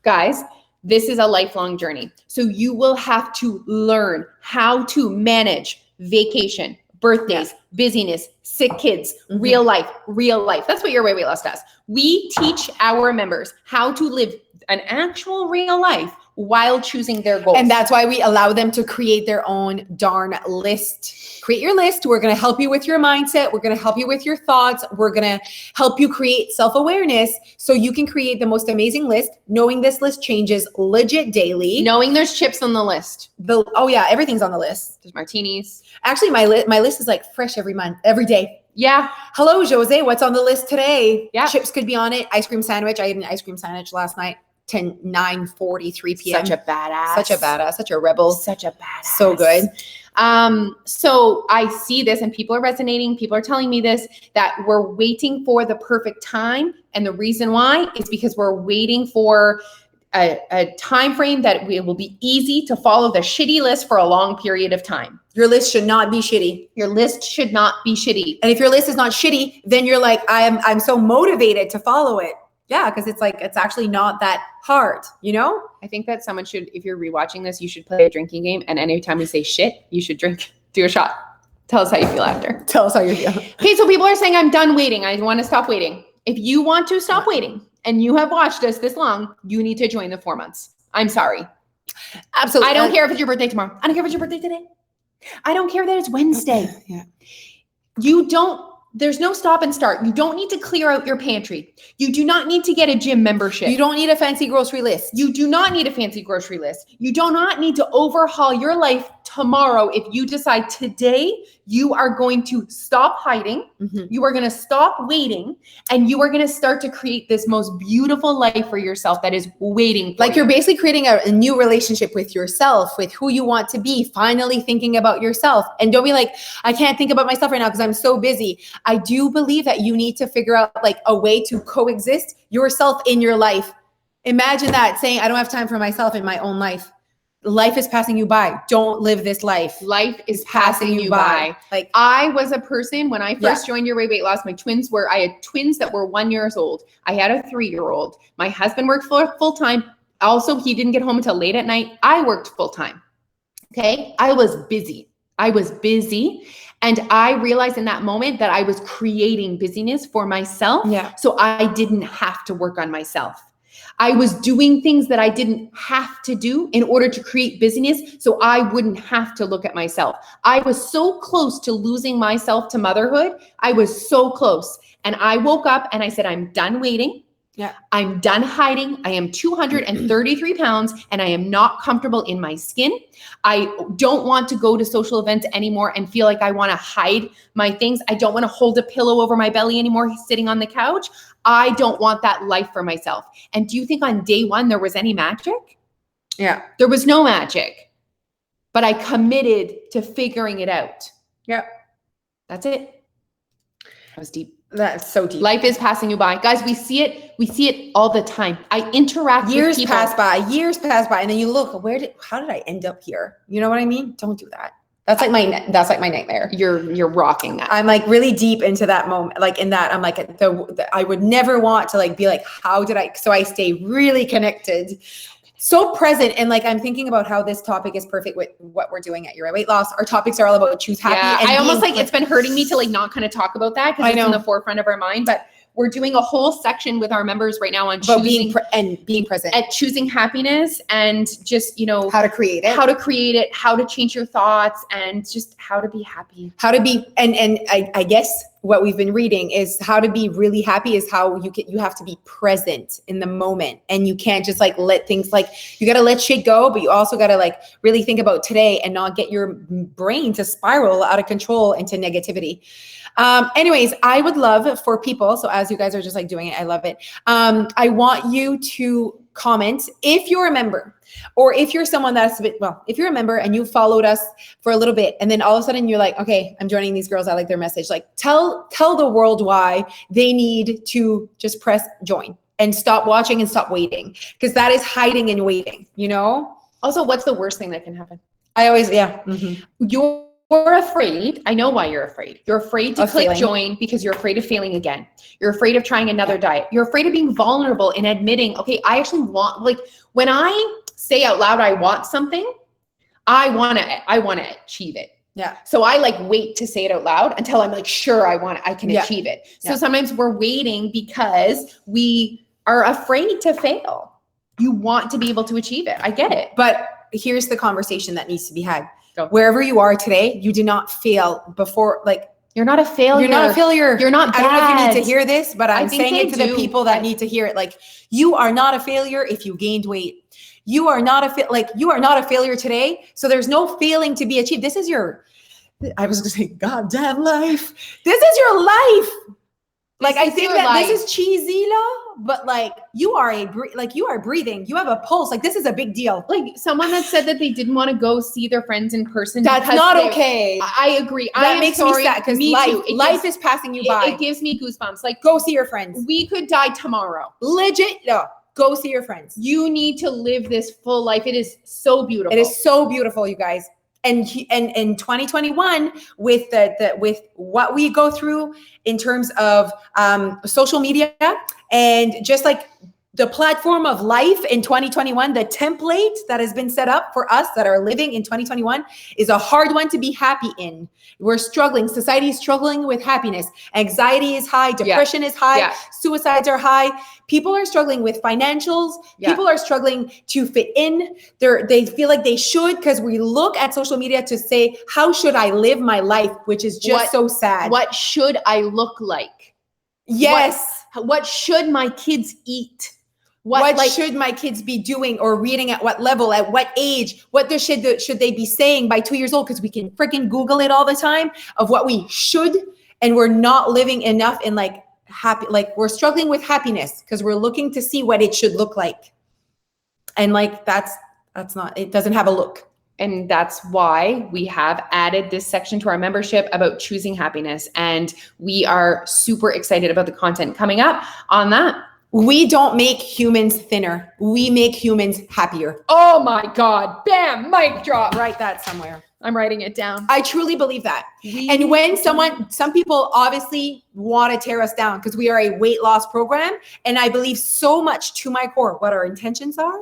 Guys, this is a lifelong journey. So you will have to learn how to manage vacation, birthdays, busyness, sick kids, real life. That's what Your Way Weight Loss does. We teach our members how to live an actual real life while choosing their goals. And that's why we allow them to create their own darn list. Create your list. We're going to help you with your mindset. We're going to help you with your thoughts. We're going to help you create self-awareness so you can create the most amazing list, knowing this list changes legit daily. Knowing there's chips on the list. Oh yeah, everything's on the list. There's martinis. Actually, my list is like fresh every day. Yeah. Hello, Jose. What's on the list today? Yeah. Chips could be on it. Ice cream sandwich. I ate an ice cream sandwich last night. 9:43 p.m. Such a badass. Such a rebel. Such a badass. So good. So I see this and people are resonating. People are telling me this, that we're waiting for the perfect time. And the reason why is because we're waiting for a time frame that it will be easy to follow the shitty list for a long period of time. Your list should not be shitty. Your list should not be shitty. And if your list is not shitty, then you're like, I'm so motivated to follow it. Yeah, because it's like, it's actually not that hard, you know? I think that someone should, if you're rewatching this, you should play a drinking game. And anytime we say shit, you should do a shot. Tell us how you feel after. Tell us how you feel. Okay, so people are saying, I'm done waiting. I want to stop waiting. If you want to stop waiting and you have watched us this long, you need to join the 4 months. I'm sorry. Absolutely. I don't care if it's your birthday tomorrow. I don't care if it's your birthday today. I don't care that it's Wednesday. Yeah. There's no stop and start. You don't need to clear out your pantry. You do not need to get a gym membership. You don't need a fancy grocery list. You do not need a fancy grocery list. You do not need to overhaul your life tomorrow. If you decide today you are going to stop hiding, you are going to stop waiting, and you are going to start to create this most beautiful life for yourself that is waiting for like you. You're basically creating a new relationship with yourself, with who you want to be, finally thinking about yourself. And don't be like, I can't think about myself right now because I'm so busy. I do believe that you need to figure out like a way to coexist yourself in your life. Imagine that, saying, I don't have time for myself in my own life. Life is passing you by. Don't live this life. Life is passing you by. Like, I was a person when I first joined Your Way Weight Loss. I had twins that were 1 year old. I had a 3-year-old. My husband worked full time. Also, he didn't get home until late at night. I worked full time. Okay. I was busy. And I realized in that moment that I was creating busyness for myself. Yeah. So I didn't have to work on myself. I was doing things that I didn't have to do in order to create busyness, so I wouldn't have to look at myself. I was so close to losing myself to motherhood. I was so close. And I woke up and I said, I'm done waiting. Yeah. I'm done hiding. I am 233 pounds and I am not comfortable in my skin. I don't want to go to social events anymore and feel like I want to hide my things. I don't want to hold a pillow over my belly anymore sitting on the couch. I don't want that life for myself. And do you think on day one there was any magic? Yeah. There was no magic, but I committed to figuring it out. Yeah. That's it. That was deep. That's so deep. Life is passing you by. Guys, we see it all the time. I interact with people. Years pass by, and then you look, how did I end up here? You know what I mean? Don't do that. That's like my nightmare. You're rocking that. I'm like really deep into that moment. Like in that, I'm like, I would never want to like be like, so I stay really connected, so present. And like, I'm thinking about how this topic is perfect with what we're doing at Your Weight Loss. Our topics are all about choose happy. Yeah, and I almost like, it's been hurting me to like not kind of talk about that because it's in the forefront of our mind. But we're doing a whole section with our members right now on About choosing being present, at choosing happiness, and just, you know, how to create it, how to change your thoughts, and just how to be happy. How to be, and I guess what we've been reading is how to be really happy is how you have to be present in the moment, and you can't just like let things, like you got to let shit go, but you also got to like really think about today and not get your brain to spiral out of control into negativity. Anyways, I would love for people, so as you guys are just like doing it, I love it. I want you to comment if you're a member, or if you're someone that's a bit, well, if you're a member and you followed us for a little bit, and then all of a sudden you're like, okay, I'm joining these girls, I like their message. Like tell the world why they need to just press join and stop watching and stop waiting, because that is hiding and waiting, you know? Also, what's the worst thing that can happen? I always, yeah. Mm-hmm. You're afraid. I know why you're afraid. You're afraid to click failing. Join because you're afraid of failing again. You're afraid of trying another diet. You're afraid of being vulnerable and admitting, okay, I actually want, like when I say out loud, I want something, I want to achieve it. Yeah. So I like wait to say it out loud until I'm like, sure, I can achieve it. So sometimes we're waiting because we are afraid to fail. You want to be able to achieve it. I get it. But here's the conversation that needs to be had. Go. Wherever you are today, you did not fail before, like, you're not a failure. You're not a failure. You're not bad. I don't know if you need to hear this, but I'm saying it to do. the people that need to hear it. Like, you are not a failure if you gained weight. You are not you are not a failure today. So there's no failing to be achieved. This is I was going to say, goddamn life. This is your life. Like, I think that this is cheesy, but like you are breathing. You have a pulse. Like, this is a big deal. Like someone that said that they didn't want to go see their friends in person. That's not okay. I agree. That makes me sad because life is passing you by. It gives me goosebumps. Like, go see your friends. We could die tomorrow. Legit. No, go see your friends. You need to live this full life. It is so beautiful. It is so beautiful, you guys. And in 2021, with with what we go through in terms of social media and just like the platform of life in 2021, the template that has been set up for us that are living in 2021 is a hard one to be happy in. We're struggling. Society is struggling with happiness. Anxiety is high. Depression is high. Suicides are high. People are struggling with financials. People are struggling to fit in. They feel like they should, because we look at social media to say, how should I live my life? Which is just so sad. What should I look like? Yes. What should my kids eat? What should my kids be doing or reading at what level, at what age? What should they be saying by 2 years old? Because we can freaking Google it all the time of what we should, and we're not living enough in like happy, like we're struggling with happiness because we're looking to see what it should look like. And like that's not, it doesn't have a look. And that's why we have added this section to our membership about choosing happiness. And we are super excited about the content coming up on that. We don't make humans thinner. We make humans happier. Oh my God. Bam, mic drop. Write that somewhere. I'm writing it down. I truly believe that. And when some people obviously want to tear us down because we are a weight loss program. And I believe so much to my core what our intentions are,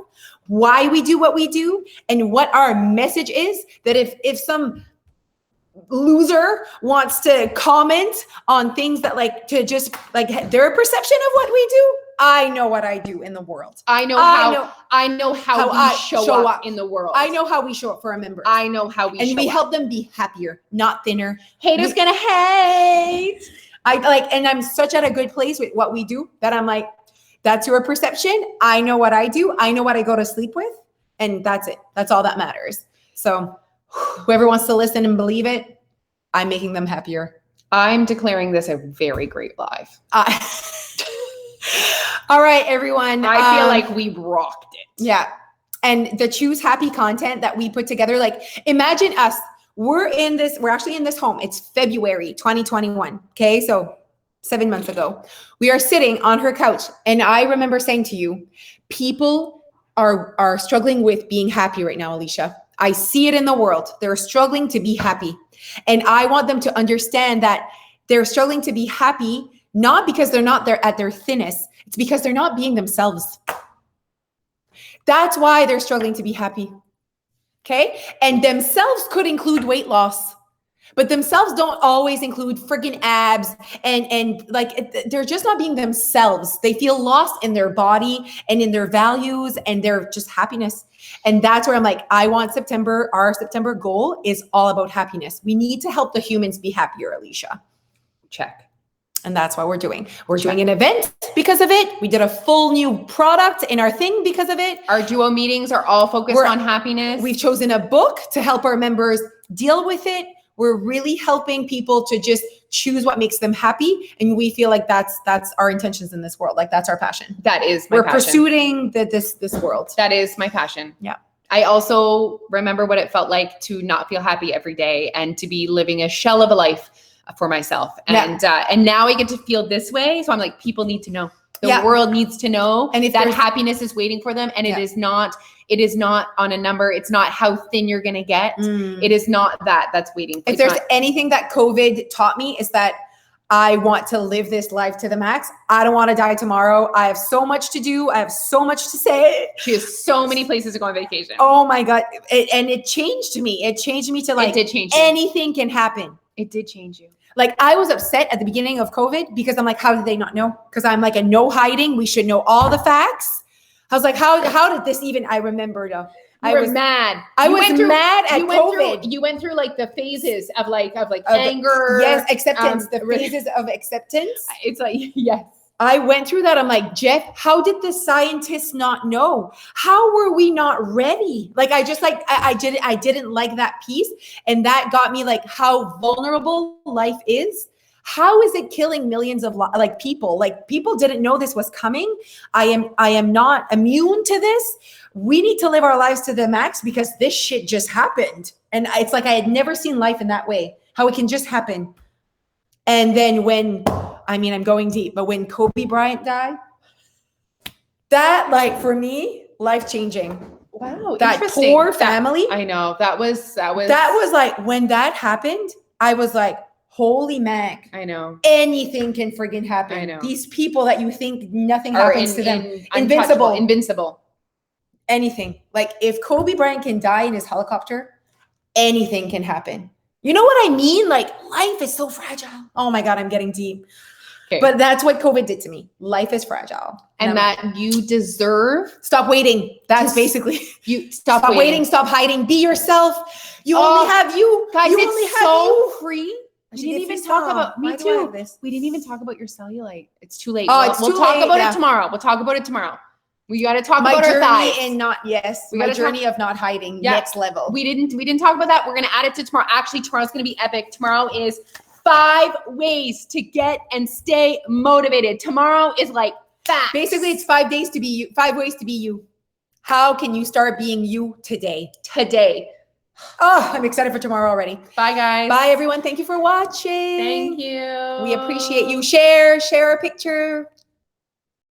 why we do what we do, and what our message is, that if some loser wants to comment on things that like to just like their perception of what we do, I know what I do in the world. I know how we show up in the world. I know how we show up for our members. I know how we show up. And we help them be happier, not thinner. Haters gonna hate. And I'm such at a good place with what we do that I'm like, that's your perception. I know what I do. I know what I go to sleep with. And that's it. That's all that matters. So whoever wants to listen and believe it, I'm making them happier. I'm declaring this a very great live. All right, everyone. I feel like we rocked it. Yeah. And the choose happy content that we put together, like imagine us, we're actually in this home. It's February 2021. Okay. So 7 months ago, we are sitting on her couch. And I remember saying to you, people are struggling with being happy right now, Alicia. I see it in the world. They're struggling to be happy. And I want them to understand that they're struggling to be happy, not because they're not there at their thinnest. It's because they're not being themselves. That's why they're struggling to be happy. Okay. And themselves could include weight loss. But themselves don't always include freaking abs and like they're just not being themselves. They feel lost in their body and in their values and their just happiness. And that's where I'm like, I want September. Our September goal is all about happiness. We need to help the humans be happier, Alicia. Check. And that's what we're doing. We're doing an event because of it. We did a full new product in our thing because of it. Our duo meetings are all focused on happiness. We've chosen a book to help our members deal with it. We're really helping people to just choose what makes them happy. And we feel like that's our intentions in this world. Like that's our passion. That is my We're passion. pursuing this world. That is my passion. Yeah. I also remember what it felt like to not feel happy every day and to be living a shell of a life for myself. And now I get to feel this way. So I'm like, people need to know. The world needs to know and that happiness is waiting for them. And it is not on a number. It's not how thin you're going to get. It is not that's waiting. If there's anything that COVID taught me is that I want to live this life to the max. I don't want to die tomorrow. I have so much to do. I have so much to say. She has so many places to go on vacation. Oh my God. And it changed me. It changed me to like, it did change you. Anything can happen. It did change you. Like I was upset at the beginning of COVID because I'm like, how did they not know? Because I'm like a no hiding. We should know all the facts. I was like, how did this even? I remembered. I was mad. I was mad at COVID. You went through like the phases of anger. Yes, acceptance. The phases of acceptance. It's like yes. I went through that. I'm like, Jeff, how did the scientists not know? How were we not ready? Like, I just like, I didn't like that piece. And that got me like how vulnerable life is. How is it killing millions of people? Like people didn't know this was coming. I am not immune to this. We need to live our lives to the max because this shit just happened. And it's like, I had never seen life in that way, how it can just happen. And then I'm going deep, but when Kobe Bryant died, that like for me, life-changing. Wow. That poor family. I know. That was like, when that happened, I was like, holy mac. I know. Anything can friggin' happen. I know. These people that you think nothing happens to them. Invincible. Anything. Like if Kobe Bryant can die in his helicopter, anything can happen. You know what I mean? Like life is so fragile. Oh my God, I'm getting deep. Okay. But that's what COVID did to me. Life is fragile. And that you deserve. Stop waiting. That's basically. You stop waiting. Stop hiding. Be yourself. You only have you. Guys, you it's only have so you. free. We didn't even talk about me too. We didn't even talk about your cellulite. It's too late. Oh, we'll talk about it tomorrow. Wewe'll talk about it tomorrow. We got to talk about our thighs. My journey of not hiding. Next level. We didn't talk about that. We're going to add it to tomorrow. Actually, tomorrow's going to be epic. Tomorrow is 5 ways to get and stay motivated. Tomorrow is like facts. Basically, it's 5 days to be you. 5 ways to be you. How can you start being you today? Oh, I'm excited for tomorrow already. Bye, guys. Bye, everyone. Thank you for watching. Thank you. We appreciate you. Share a picture.